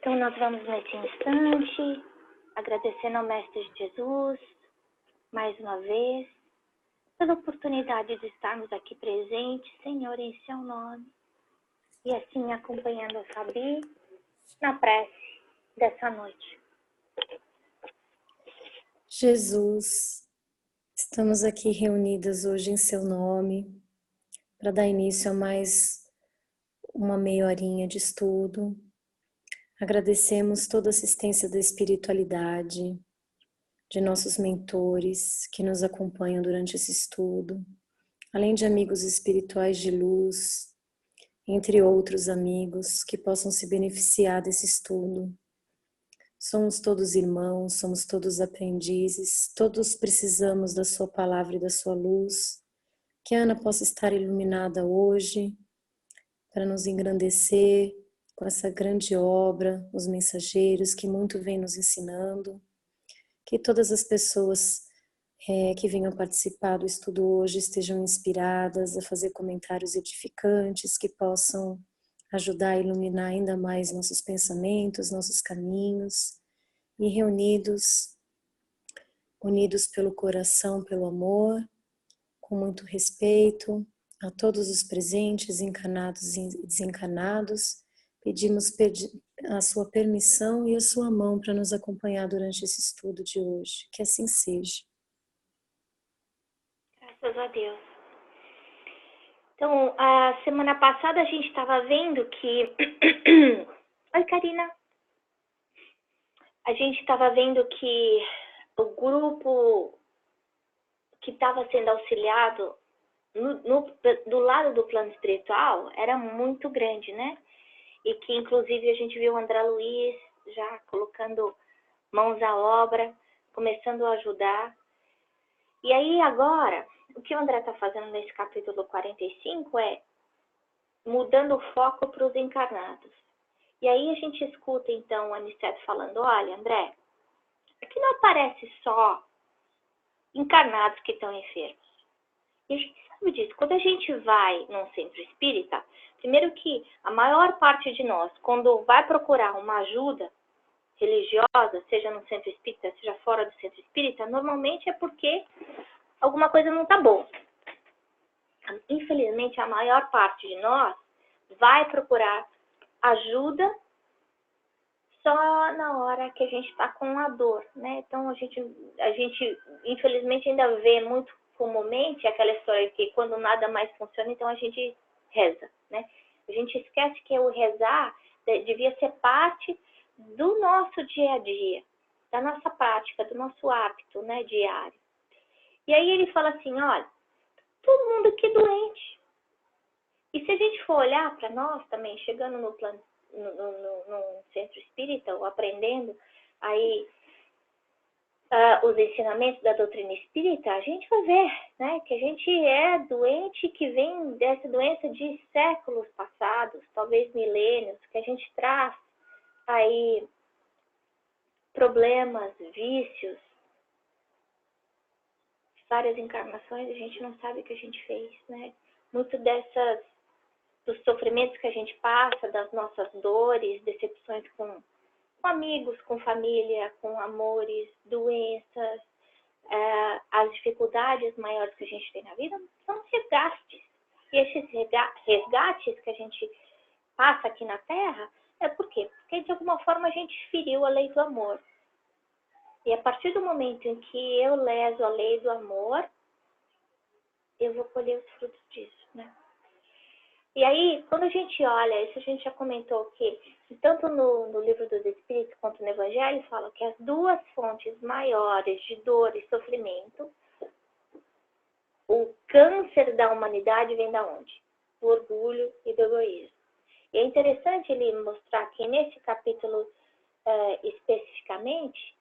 Então nós vamos nesse instante, agradecendo ao Mestre Jesus, mais uma vez, pela oportunidade de estarmos aqui presentes, Senhor, em seu nome. E assim acompanhando a Fabi na prece dessa noite. Jesus, estamos aqui reunidas hoje em seu nome para dar início a mais uma meia horinha de estudo. Agradecemos toda a assistência da espiritualidade, de nossos mentores que nos acompanham durante esse estudo, além de amigos espirituais de luz, entre outros amigos que possam se beneficiar desse estudo. Somos todos irmãos, somos todos aprendizes, todos precisamos da sua palavra e da sua luz. Que a Ana possa estar iluminada hoje para nos engrandecer com essa grande obra, os mensageiros que muito vem nos ensinando. Que todas as pessoas que venham participar do estudo hoje estejam inspiradas a fazer comentários edificantes que possam ajudar a iluminar ainda mais nossos pensamentos, nossos caminhos, e reunidos, unidos pelo coração, pelo amor, com muito respeito a todos os presentes, encarnados e desencarnados, pedimos a sua permissão e a sua mão para nos acompanhar durante esse estudo de hoje. Que assim seja. Graças a Deus. Então, a semana passada a gente estava vendo que... Oi, Karina. A gente estava vendo que o grupo que estava sendo auxiliado do lado do plano espiritual era muito grande, né? E que, inclusive, a gente viu o André Luiz já colocando mãos à obra, começando a ajudar. E aí, agora, o que o André está fazendo nesse capítulo 45 é mudando o foco para os encarnados. E aí a gente escuta, então, o Aniceto falando, olha, André, aqui não aparece só encarnados que estão enfermos. E a gente sabe disso. Quando a gente vai num centro espírita, primeiro que a maior parte de nós, quando vai procurar uma ajuda religiosa, seja no centro espírita, seja fora do centro espírita, normalmente é porque alguma coisa não está boa. Infelizmente, a maior parte de nós vai procurar ajuda só na hora que a gente está com a dor, né? Então, a gente, infelizmente, ainda vê muito comumente aquela história que quando nada mais funciona, então a gente reza, né? A gente esquece que o rezar devia ser parte do nosso dia a dia, da nossa prática, do nosso hábito, né, diário. E aí ele fala assim, olha, todo mundo aqui é doente. E se a gente for olhar para nós também, chegando no plano, no centro espírita, ou aprendendo aí os ensinamentos da doutrina espírita, a gente vai ver, né, que a gente é doente, que vem dessa doença de séculos passados, talvez milênios, que a gente traz aí problemas, vícios, várias encarnações, a gente não sabe o que a gente fez, né? Muito dos sofrimentos que a gente passa, das nossas dores, decepções com amigos, com família, com amores, doenças, as dificuldades maiores que a gente tem na vida são resgates. E esses resgates que a gente passa aqui na Terra é por quê? Porque de alguma forma a gente feriu a lei do amor. E a partir do momento em que eu leso a lei do amor, eu vou colher os frutos disso, né? E aí, quando a gente olha, isso a gente já comentou que, tanto no livro dos Espíritos quanto no Evangelho, fala que as duas fontes maiores de dor e sofrimento, o câncer da humanidade vem da onde? Do orgulho e do egoísmo. E é interessante ele mostrar aqui nesse capítulo especificamente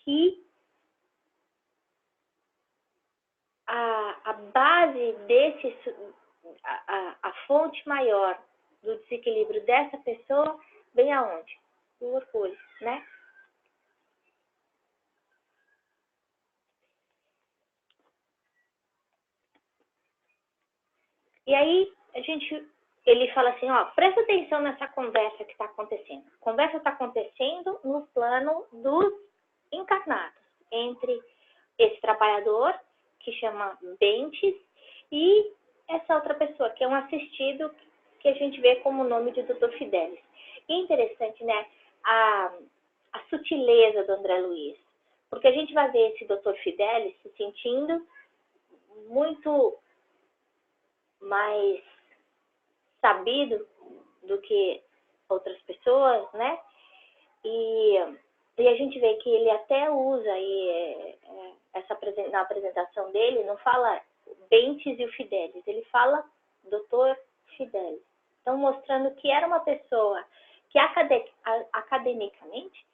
que a base a fonte maior do desequilíbrio dessa pessoa vem aonde? Do orgulho, né? E aí a gente ele fala assim, ó, presta atenção nessa conversa que está acontecendo. A conversa está acontecendo no plano dos encarnados, entre esse trabalhador, que chama Bentes, e essa outra pessoa, que é um assistido, que a gente vê como o nome de Dr. Fidelis. E é interessante, né, a sutileza do André Luiz, porque a gente vai ver esse Dr. Fidelis se sentindo muito mais sabido do que outras pessoas, né? E a gente vê que ele até usa aí, na apresentação dele, não fala Bentes e o Fidelis, ele fala Dr. Fidelis. Então, mostrando que era uma pessoa que academicamente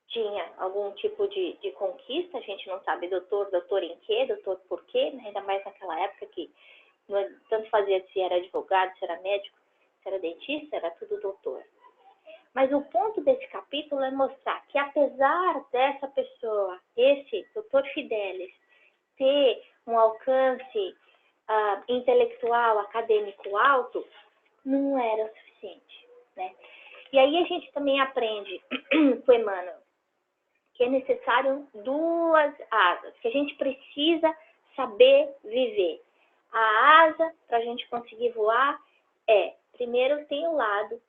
tinha algum tipo de conquista, a gente não sabe doutor em quê, doutor por quê, né? Ainda mais naquela época que tanto fazia se era advogado, se era médico, se era dentista, era tudo doutor. Mas o ponto desse capítulo é mostrar que apesar dessa pessoa, esse doutor Fidelis, ter um alcance intelectual, acadêmico alto, não era o suficiente, né? E aí a gente também aprende com Emmanuel que é necessário duas asas, que a gente precisa saber viver. A asa, para a gente conseguir voar, primeiro tem o lado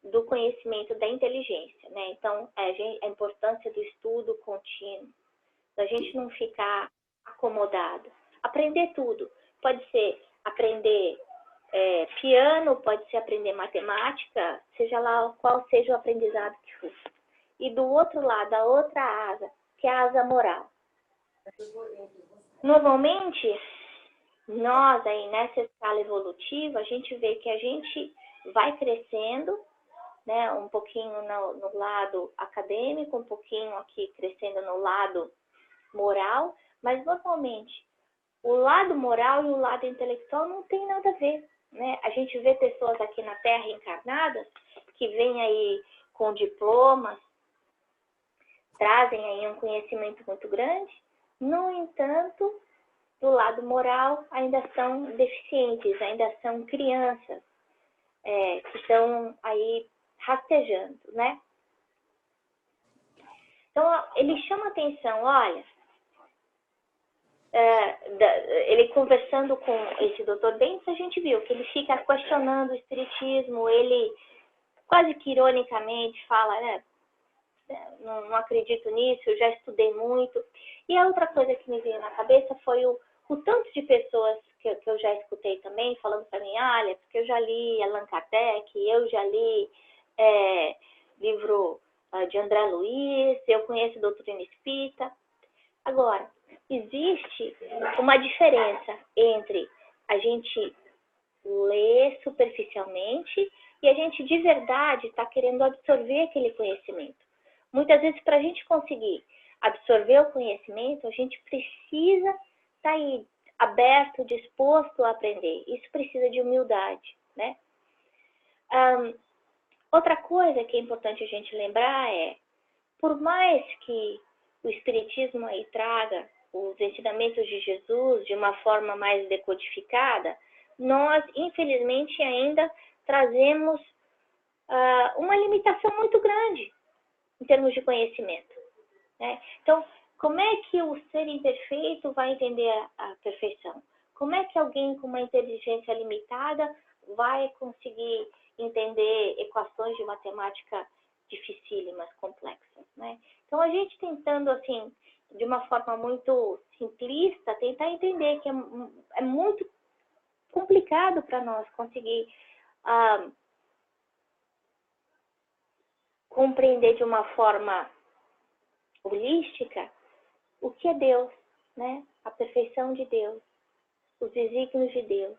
do conhecimento da inteligência, né? Então, a importância do estudo contínuo, da gente não ficar acomodado. Aprender tudo. Pode ser aprender piano, pode ser aprender matemática, seja lá qual seja o aprendizado que for. E do outro lado, a outra asa, que é a asa moral. Normalmente, nós aí nessa escala evolutiva, a gente vê que a gente vai crescendo, né, um pouquinho no lado acadêmico, um pouquinho aqui crescendo no lado moral, mas normalmente o lado moral e o lado intelectual não tem nada a ver, né? A gente vê pessoas aqui na Terra encarnadas que vêm aí com diplomas, trazem aí um conhecimento muito grande, no entanto, do lado moral ainda são deficientes, ainda são crianças que estão aí rastejando, né? Então, ele chama atenção, olha, ele conversando com esse doutor Bentes, a gente viu que ele fica questionando o espiritismo, ele quase que ironicamente fala, né, não acredito nisso, eu já estudei muito. E a outra coisa que me veio na cabeça foi o tanto de pessoas que eu já escutei também, falando para mim, olha, porque eu já li Allan Kardec, eu já li livro de André Luiz, eu conheço doutrina espírita. Agora, existe uma diferença entre a gente ler superficialmente e a gente de verdade está querendo absorver aquele conhecimento. Muitas vezes, para a gente conseguir absorver o conhecimento, a gente precisa estar aí aberto, disposto a aprender. Isso precisa de humildade, né? Outra coisa que é importante a gente lembrar por mais que o Espiritismo aí traga os ensinamentos de Jesus de uma forma mais decodificada, nós, infelizmente, ainda trazemos uma limitação muito grande em termos de conhecimento, né? Então, como é que o ser imperfeito vai entender a perfeição? Como é que alguém com uma inteligência limitada vai conseguir entender equações de matemática dificílimas, complexas, né? Então, a gente tentando, assim, de uma forma muito simplista, tentar entender que é muito complicado para nós conseguir compreender de uma forma holística o que é Deus, né? A perfeição de Deus, os desígnios de Deus,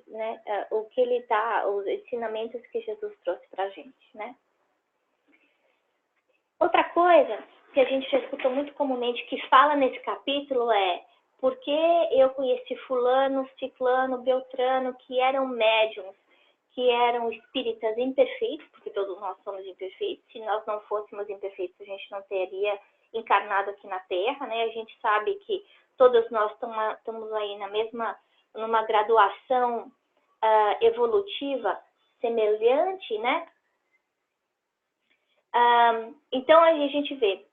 né? O que ele os ensinamentos que Jesus trouxe para a gente, né? Outra coisa que a gente já escutou muito comumente que fala nesse capítulo porque eu conheci fulano, ciclano, beltrano, que eram médiums, que eram espíritas imperfeitos, porque todos nós somos imperfeitos. Se nós não fôssemos imperfeitos, a gente não teria encarnado aqui na Terra, né? A gente sabe que todos nós estamos aí numa graduação evolutiva semelhante, né? Então, aí a gente vê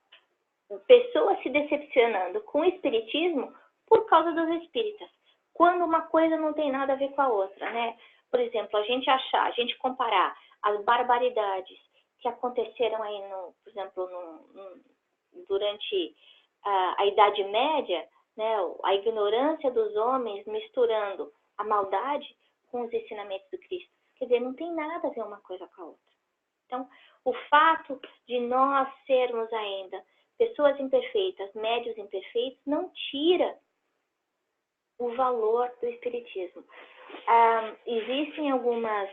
pessoas se decepcionando com o espiritismo por causa dos espíritas, quando uma coisa não tem nada a ver com a outra, né? Por exemplo, a gente comparar as barbaridades que aconteceram aí, por exemplo, durante a Idade Média, né? A ignorância dos homens misturando a maldade com os ensinamentos do Cristo. Quer dizer, não tem nada a ver uma coisa com a outra. Então, o fato de nós sermos ainda pessoas imperfeitas, médios imperfeitos, não tira o valor do espiritismo. Existem algumas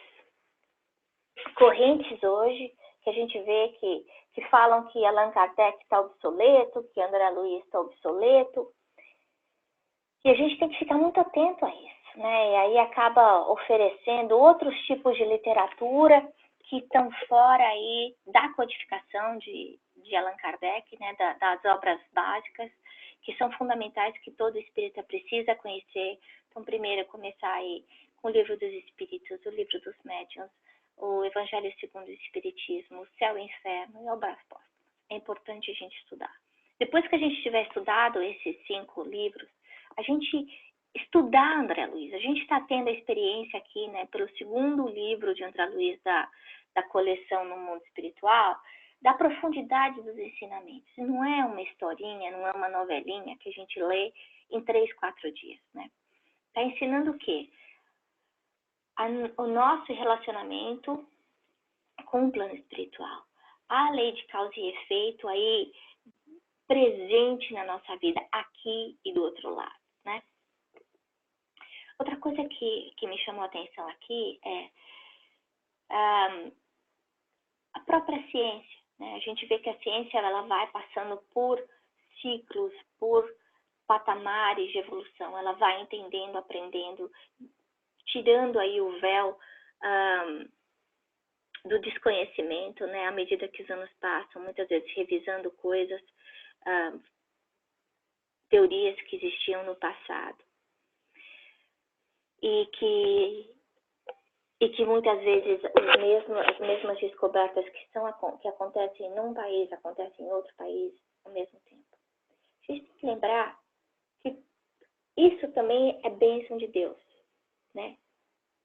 correntes hoje que a gente vê que falam que Allan Kardec está obsoleto, que André Luiz está obsoleto, e a gente tem que ficar muito atento a isso, né? E aí acaba oferecendo outros tipos de literatura que estão fora aí da codificação de Allan Kardec, né? Das obras básicas, que são fundamentais, que todo espírita precisa conhecer. Então, primeiro, começar aí com o Livro dos Espíritos, o Livro dos Médiuns, o Evangelho segundo o Espiritismo, o Céu e o Inferno e Obras Póstumas. É importante a gente estudar. Depois que a gente tiver estudado esses 5 livros, a gente estudar André Luiz. A gente está tendo a experiência aqui, né, pelo segundo livro de André Luiz da coleção No Mundo Espiritual, da profundidade dos ensinamentos. Não é uma historinha, não é uma novelinha que a gente lê em 3, 4 dias, né? Está ensinando o quê? O nosso relacionamento com o plano espiritual. A lei de causa e efeito aí presente na nossa vida, aqui e do outro lado, né? Outra coisa que me chamou a atenção aqui é a própria ciência, né? A gente vê que a ciência ela vai passando por ciclos, por patamares de evolução, ela vai entendendo, aprendendo, tirando aí o véu do desconhecimento, né? À medida que os anos passam, muitas vezes revisando coisas, teorias que existiam no passado e que muitas vezes as mesmas descobertas que acontecem num país, acontecem em outro país ao mesmo tempo. A gente tem que lembrar que isso também é bênção de Deus, né?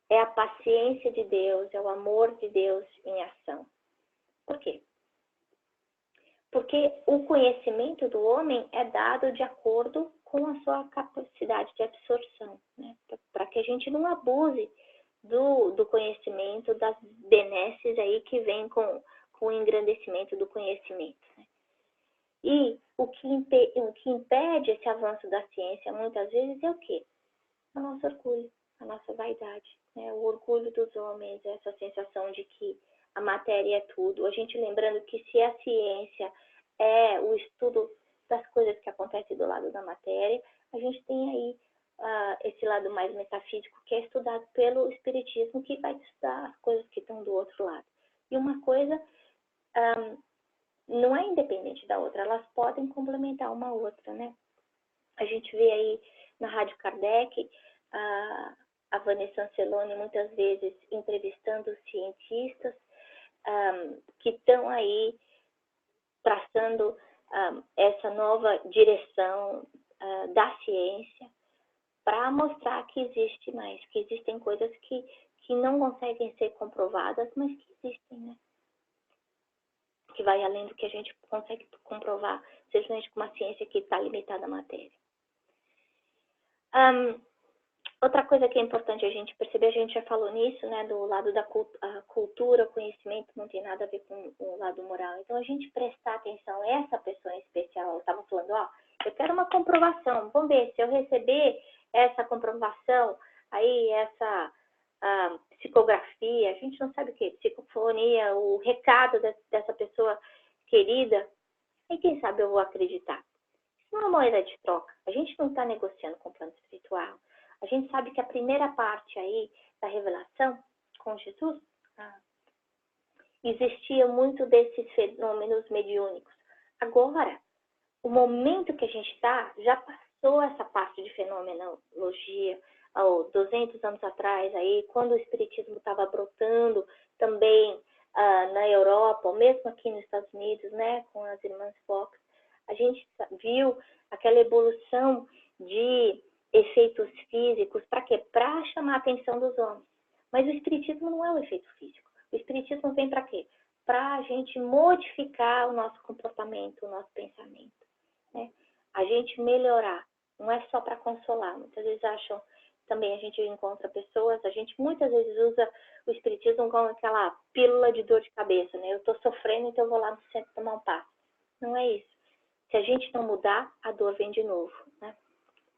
É a paciência de Deus, é o amor de Deus em ação. Por quê? Porque o conhecimento do homem é dado de acordo com a sua capacidade de absorção, né? Para que a gente não abuse do conhecimento, das benesses aí que vem com o engrandecimento do conhecimento, né? E o que impede esse avanço da ciência muitas vezes é o quê? O nosso orgulho, a nossa vaidade, né? O orgulho dos homens, essa sensação de que a matéria é tudo. A gente lembrando que se a ciência é o estudo das coisas que acontecem do lado da matéria, a gente tem aí esse lado mais metafísico que é estudado pelo Espiritismo, que vai estudar as coisas que estão do outro lado. E uma coisa não é independente da outra, elas podem complementar uma outra, né? A gente vê aí na Rádio Kardec a Vanessa Anceloni muitas vezes entrevistando cientistas que estão aí traçando essa nova direção da ciência para mostrar que existe mais, que existem coisas que não conseguem ser comprovadas, mas que existem, né? Que vai além do que a gente consegue comprovar, simplesmente com uma ciência que está limitada à matéria. Outra coisa que é importante a gente perceber, a gente já falou nisso, né, do lado da cultura, o conhecimento não tem nada a ver com o lado moral. Então, a gente prestar atenção, essa pessoa em especial, ela estava falando, eu quero uma comprovação, vamos ver, se eu receber essa comprovação, aí essa psicografia, a gente não sabe o que, psicofonia, o recado dessa pessoa querida, e quem sabe eu vou acreditar. Isso não é uma moeda de troca, a gente não está negociando com o plano espiritual. A gente sabe que a primeira parte aí da revelação com Jesus, existia muito desses fenômenos mediúnicos. Agora, o momento que a gente está, já passou essa parte de fenomenologia, há 200 anos atrás, aí, quando o Espiritismo estava brotando também na Europa, ou mesmo aqui nos Estados Unidos, né, com as irmãs Fox, a gente viu aquela evolução de efeitos físicos, para quê? Para chamar a atenção dos homens. Mas o Espiritismo não é um efeito físico. O Espiritismo vem para quê? Para a gente modificar o nosso comportamento, o nosso pensamento, né? A gente melhorar, não é só para consolar. Muitas vezes acham, também a gente encontra pessoas, a gente muitas vezes usa o Espiritismo como aquela pílula de dor de cabeça, né? Eu estou sofrendo, então eu vou lá no centro tomar um passe. Não é isso. Se a gente não mudar, a dor vem de novo, né?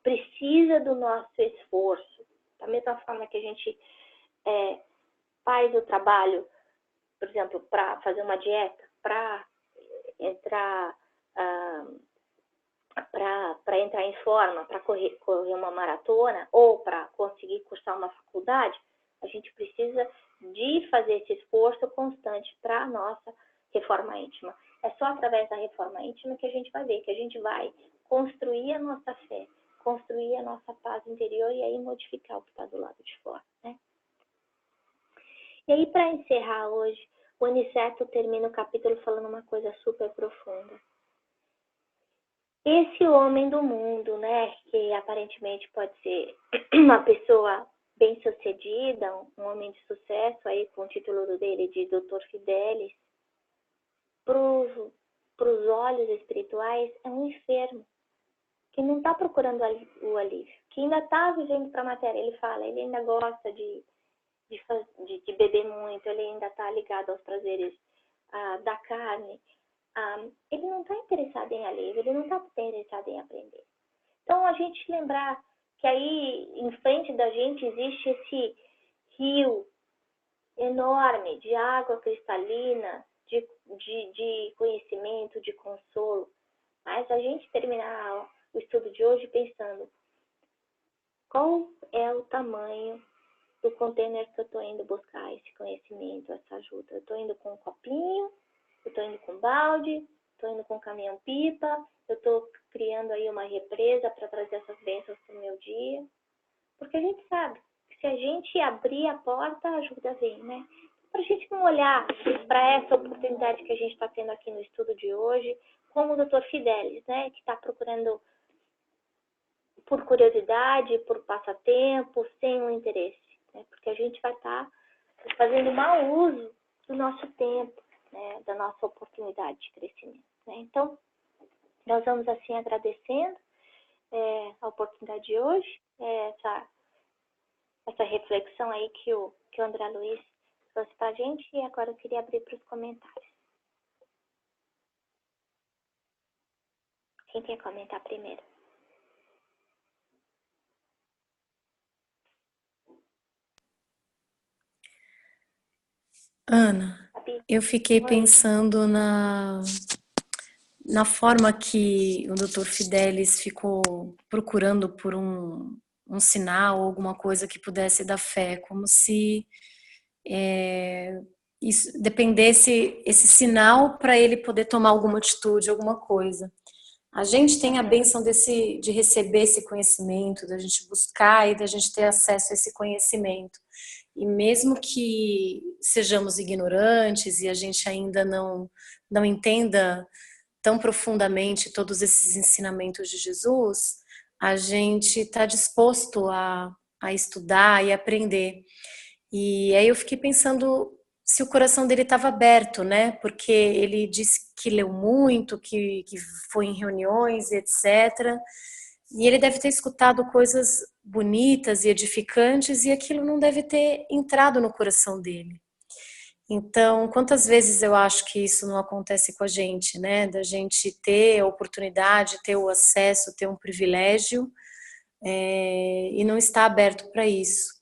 Precisa do nosso esforço. Da mesma forma que a gente faz o trabalho, por exemplo, para fazer uma dieta, para entrar para entrar em forma, para correr uma maratona ou para conseguir cursar uma faculdade, a gente precisa de fazer esse esforço constante para a nossa reforma íntima. É só através da reforma íntima que a gente vai ver, que a gente vai construir a nossa fé, construir a nossa paz interior e aí modificar o que está do lado de fora, né? E aí, para encerrar hoje, o Aniceto termina o capítulo falando uma coisa super profunda. Esse homem do mundo, né, que aparentemente pode ser uma pessoa bem-sucedida, um homem de sucesso, aí com o título dele de Dr. Fidelis, para os olhos espirituais, é um enfermo, que não está procurando o alívio, que ainda está vivendo para a matéria. Ele fala, ele ainda gosta de beber muito, ele ainda está ligado aos prazeres da carne. Ele não está interessado em alívio, ele não está interessado em aprender. Então, a gente lembrar que aí, em frente da gente, existe esse rio enorme de água cristalina, de conhecimento, de consolo. Mas a gente terminar o estudo de hoje pensando qual é o tamanho do container que eu estou indo buscar esse conhecimento, essa ajuda. Eu estou indo com um copinho, eu estou indo com balde, estou indo com caminhão-pipa, eu estou criando aí uma represa para trazer essas bênçãos para o meu dia. Porque a gente sabe que se a gente abrir a porta, a ajuda vem, né? Para a gente não olhar para essa oportunidade que a gente está tendo aqui no estudo de hoje, como o Dr. Fidelis, né? Que está procurando por curiosidade, por passatempo, sem um interesse, né? Porque a gente vai estar fazendo mau uso do nosso tempo, né? Da nossa oportunidade de crescimento, né? Então, nós vamos assim agradecendo a oportunidade de hoje, essa reflexão aí que o André Luiz trouxe para a gente, e agora eu queria abrir para os comentários. Quem quer comentar primeiro? Ana, eu fiquei pensando na forma que o Dr. Fidelis ficou procurando por um sinal, alguma coisa que pudesse dar fé, como se isso dependesse esse sinal para ele poder tomar alguma atitude, alguma coisa. A gente tem a bênção de receber esse conhecimento, da gente buscar e da gente ter acesso a esse conhecimento. E mesmo que sejamos ignorantes e a gente ainda não entenda tão profundamente todos esses ensinamentos de Jesus, a gente está disposto a estudar e aprender. E aí eu fiquei pensando se o coração dele estava aberto, né? Porque ele disse que leu muito, que foi em reuniões, etc. E ele deve ter escutado coisas bonitas e edificantes e aquilo não deve ter entrado no coração dele. Então, quantas vezes eu acho que isso não acontece com a gente, né? Da gente ter a oportunidade, ter o acesso, ter um privilégio e não estar aberto para isso.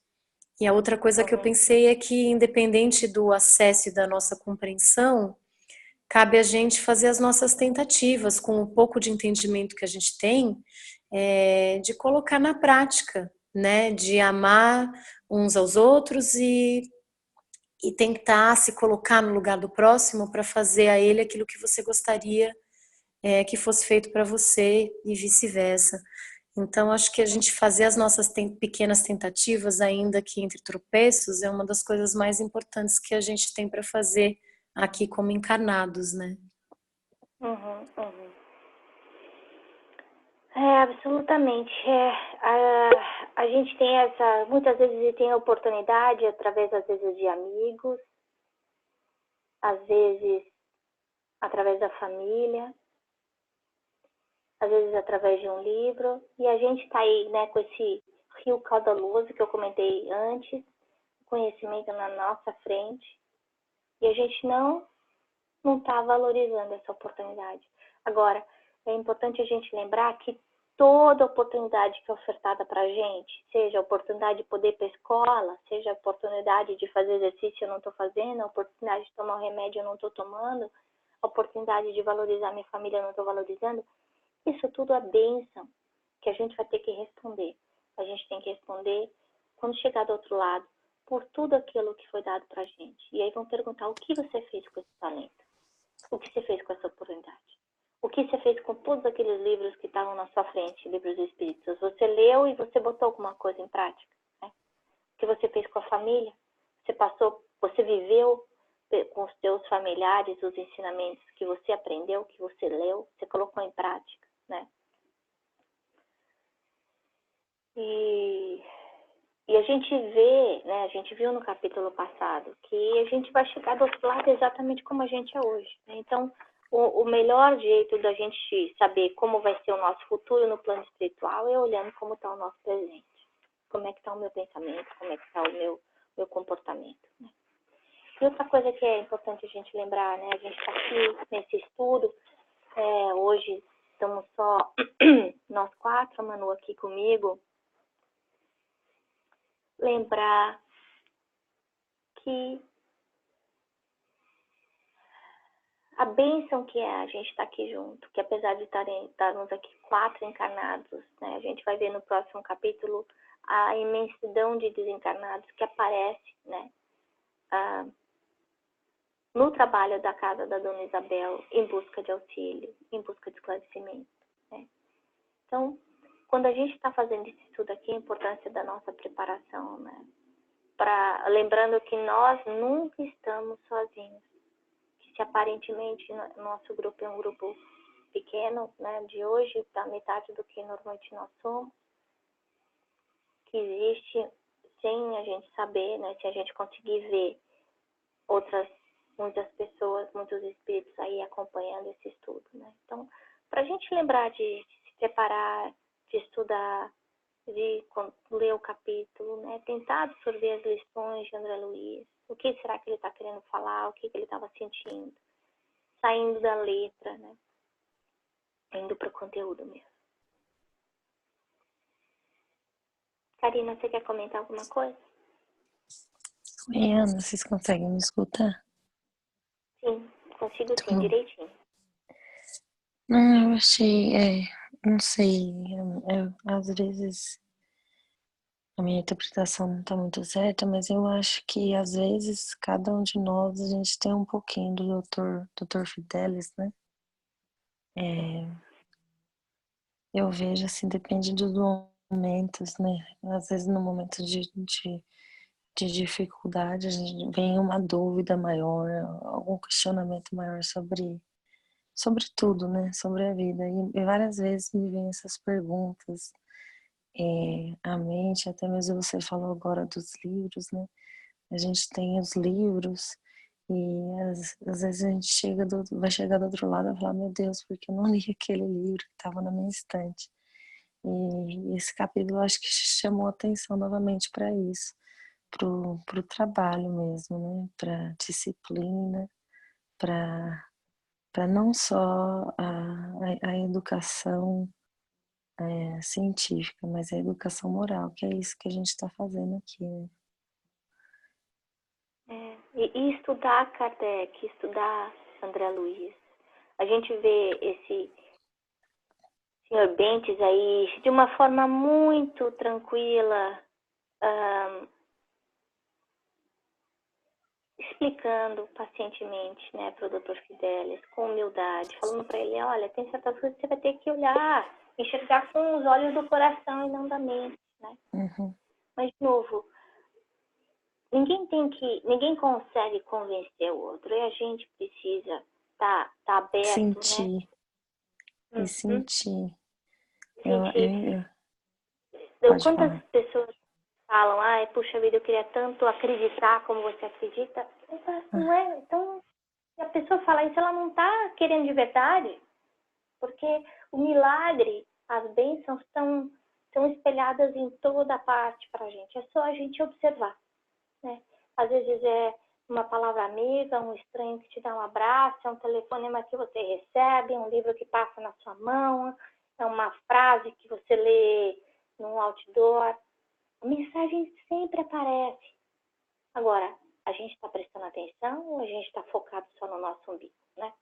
E a outra coisa que eu pensei é que, independente do acesso e da nossa compreensão, cabe a gente fazer as nossas tentativas, com o pouco de entendimento que a gente tem, de colocar na prática, né? De amar uns aos outros e tentar se colocar no lugar do próximo para fazer a ele aquilo que você gostaria que fosse feito para você e vice-versa. Então, acho que a gente fazer as nossas pequenas tentativas, ainda que entre tropeços, é uma das coisas mais importantes que a gente tem para fazer aqui como encarnados, né? Uhum, uhum. Absolutamente. A gente tem muitas vezes tem a oportunidade, através, às vezes, de amigos, às vezes, através da família, às vezes, através de um livro, e a gente está aí, né, com esse rio caudaloso que eu comentei antes, conhecimento na nossa frente, e a gente não está valorizando essa oportunidade. Agora, é importante a gente lembrar que toda oportunidade que é ofertada para a gente, seja a oportunidade de poder ir para a escola, seja a oportunidade de fazer exercício eu não estou fazendo, a oportunidade de tomar um remédio eu não estou tomando, a oportunidade de valorizar minha família eu não estou valorizando, isso tudo é bênção que a gente vai ter que responder. A gente tem que responder quando chegar do outro lado, por tudo aquilo que foi dado para a gente. E aí vão perguntar o que você fez com esse talento? O que você fez com essa oportunidade? O que você fez com todos aqueles livros que estavam na sua frente, livros espíritos? Você leu e você botou alguma coisa em prática? Né? O que você fez com a família? Você viveu com os seus familiares os ensinamentos que você aprendeu, que você leu, você colocou em prática, né? E a gente vê, né, a gente viu no capítulo passado, que a gente vai chegar do outro lado exatamente como a gente é hoje. Né? Então, o melhor jeito da gente saber como vai ser o nosso futuro no plano espiritual é olhando como está o nosso presente. Como é que está o meu pensamento, como é que está o meu comportamento. Né? E outra coisa que é importante a gente lembrar, né, a gente está aqui nesse estudo, hoje estamos só nós quatro, a Manu aqui comigo, lembrar que a bênção que é a gente estar aqui junto, que apesar de estarmos aqui quatro encarnados, né, a gente vai ver no próximo capítulo a imensidão de desencarnados que aparece, né, no trabalho da casa da Dona Isabel, em busca de auxílio, em busca de esclarecimento. Né. Então, quando a gente está fazendo esse estudo aqui, a importância da nossa preparação, né, lembrando que nós nunca estamos sozinhos. Se aparentemente nosso grupo é um grupo pequeno, né, de hoje, da metade do que normalmente nós somos, que existe sem a gente saber, né, se a gente conseguir ver muitas pessoas, muitos espíritos aí acompanhando esse estudo, né. Então, para a gente lembrar de se preparar, de estudar, de ler o capítulo, né, tentar absorver as lições de André Luiz, o que será que ele está querendo falar, o que ele estava sentindo, saindo da letra, né? Indo para o conteúdo mesmo. Karina, você quer comentar alguma coisa? Oi, Ana, vocês conseguem me escutar? Sim, consigo sim, Bom. direitinho. Não, eu achei, não sei, às vezes a minha interpretação não está muito certa, mas eu acho que às vezes cada um de nós a gente tem um pouquinho do Dr. Fidelis, né? Eu vejo assim, depende dos momentos, né? Às vezes no momento de dificuldade a gente vem uma dúvida maior, algum questionamento maior sobre tudo, né? Sobre a vida. E várias vezes me vêm essas perguntas à mente, até mesmo você falou agora dos livros, né? A gente tem os livros e às vezes a gente vai chegar do outro lado e falar, meu Deus, porque eu não li aquele livro que estava na minha estante. E esse capítulo acho que chamou atenção novamente para isso, pro trabalho mesmo, né? Para disciplina, para não só a educação científica, mas a educação moral, que é isso que a gente está fazendo aqui, né? E estudar Kardec, estudar André Luiz. A gente vê esse senhor Bentes aí de uma forma muito tranquila, explicando pacientemente, né, para o Dr. Fidelis, com humildade, falando para ele, olha, tem certas coisas que você vai ter que olhar, enxergar com os olhos do coração e não da mente, né? Mas, de novo, ninguém consegue convencer o outro, e a gente precisa tá aberto, sentir, né? e sentir. Sentir. Pode Quantas falar. pessoas falam, ai, puxa vida, eu queria tanto acreditar como você acredita. Não é? Então, se a pessoa fala isso, ela não está querendo de verdade, porque o milagre, as bênçãos estão espelhadas em toda parte para a gente. É só a gente observar, né? Às vezes é uma palavra amiga, um estranho que te dá um abraço, é um telefonema que você recebe, é um livro que passa na sua mão, é uma frase que você lê num outdoor. A mensagem sempre aparece. Agora, a gente está prestando atenção ou a gente está focado só no nosso umbigo, né?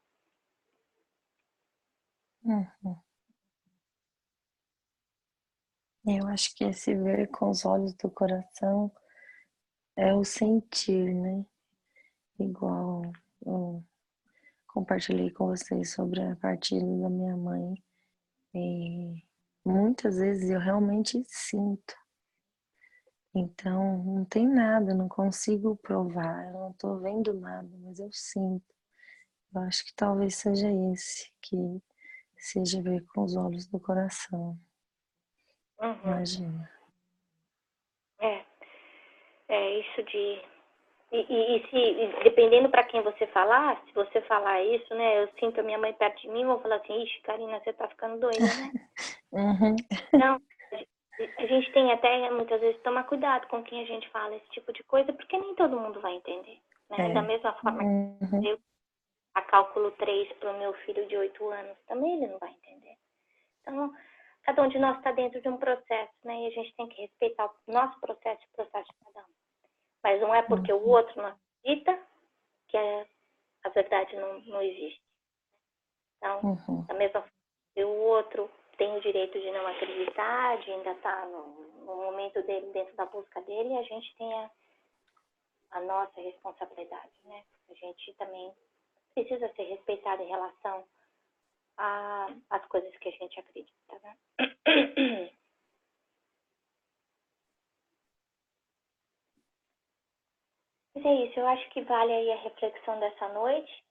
Eu acho que esse ver com os olhos do coração é o sentir, né? Igual eu compartilhei com vocês sobre a partida da minha mãe. E muitas vezes eu realmente sinto. Então, não tem nada, eu não consigo provar, eu não tô vendo nada, mas eu sinto. Eu acho que talvez seja esse, que seja ver com os olhos do coração. Imagina. É isso de... E dependendo para quem você falar, se você falar isso, né, eu sinto a minha mãe perto de mim, vão falar assim, ixi, Karina, você tá ficando doida, né? Não, a gente tem até, muitas vezes, tomar cuidado com quem a gente fala esse tipo de coisa, porque nem todo mundo vai entender, né? Da mesma forma que eu a cálculo 3 para o meu filho de 8 anos, também ele não vai entender. Então, cada um de nós está dentro de um processo, né? E a gente tem que respeitar o nosso processo e o processo de cada um. Mas não é porque o outro não acredita que a verdade não existe. Então, da mesma forma que o outro tem o direito de não acreditar, de ainda estar no momento dele, dentro da busca dele, a gente tem a nossa responsabilidade, né? A gente também precisa ser respeitado em relação às coisas que a gente acredita, né? Mas é isso, eu acho que vale aí a reflexão dessa noite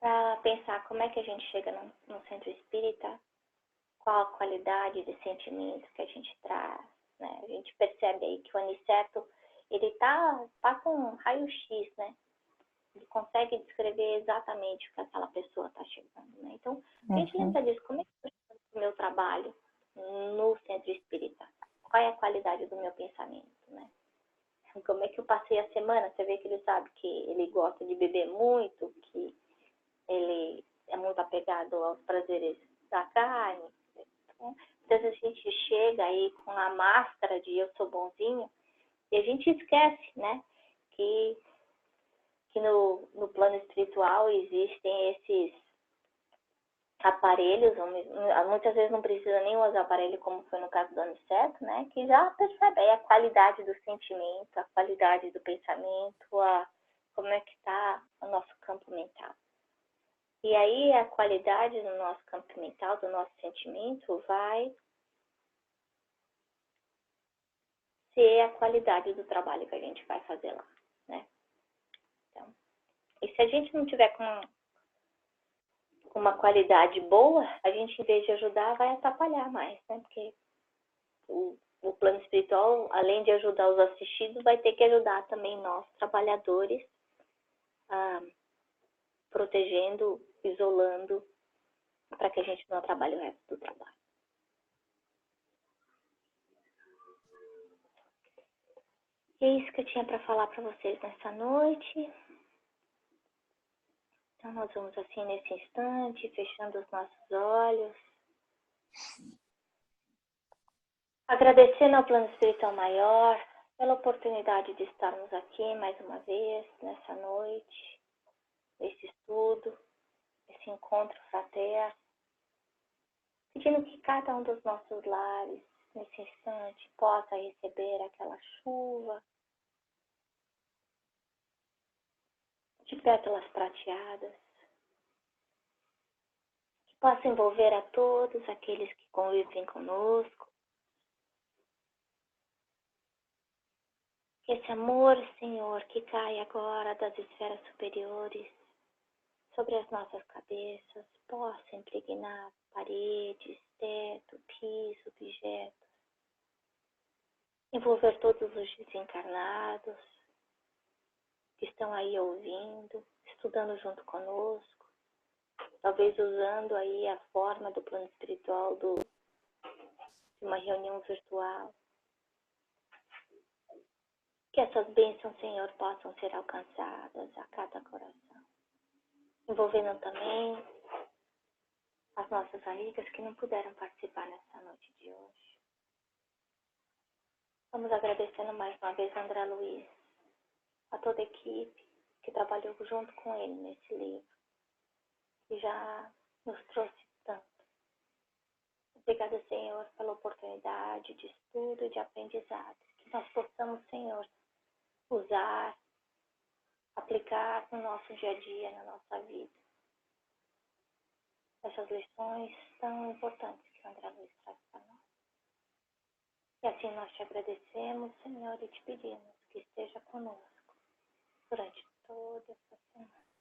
para pensar como é que a gente chega no centro espírita, qual a qualidade de sentimento que a gente traz, né? A gente percebe aí que o Aniceto, ele passa um raio-x, né? Ele consegue descrever exatamente o que aquela pessoa está chegando, né? Então, a gente lembra disso, como é que eu estou o meu trabalho no centro espírita? Qual é a qualidade do meu pensamento, né? Como é que eu passei a semana? Você vê que ele sabe que ele gosta de beber muito, que ele é muito apegado aos prazeres da carne. Então, às vezes a gente chega aí com a máscara de eu sou bonzinho e a gente esquece, né? Que no plano espiritual existem esses aparelhos, muitas vezes não precisa nem usar aparelho, como foi no caso do Aniceto, né? Que já percebe aí a qualidade do sentimento, a qualidade do pensamento, como é que está o nosso campo mental. E aí a qualidade do nosso campo mental, do nosso sentimento, vai ser a qualidade do trabalho que a gente vai fazer lá, né? Então, e se a gente não tiver com uma qualidade boa, a gente, em vez de ajudar, vai atrapalhar mais, né? Porque o plano espiritual, além de ajudar os assistidos, vai ter que ajudar também nós, trabalhadores, protegendo, isolando, para que a gente não atrapalhe o resto do trabalho. E é isso que eu tinha para falar para vocês nessa noite. Então, nós vamos assim nesse instante, fechando os nossos olhos. Agradecendo ao plano espiritual maior pela oportunidade de estarmos aqui mais uma vez, nessa noite, nesse estudo, esse encontro fraterno. Pedindo que cada um dos nossos lares, nesse instante, possa receber aquela chuva de pétalas prateadas, que possa envolver a todos aqueles que convivem conosco. Que esse amor, Senhor, que cai agora das esferas superiores sobre as nossas cabeças, possa impregnar paredes, teto, piso, objetos, envolver todos os desencarnados que estão aí ouvindo, estudando junto conosco, talvez usando aí a forma do plano espiritual de uma reunião virtual. Que essas bênçãos, Senhor, possam ser alcançadas a cada coração, envolvendo também as nossas amigas que não puderam participar nessa noite de hoje. Vamos agradecendo mais uma vez a André Luiz, a toda a equipe que trabalhou junto com ele nesse livro, que já nos trouxe tanto. Obrigada, Senhor, pela oportunidade de estudo e de aprendizado, que nós possamos, Senhor, usar, aplicar no nosso dia a dia, na nossa vida. Essas lições tão importantes que o André Luiz traz para nós. E assim nós te agradecemos, Senhor, e te pedimos que esteja conosco durante toda essa semana.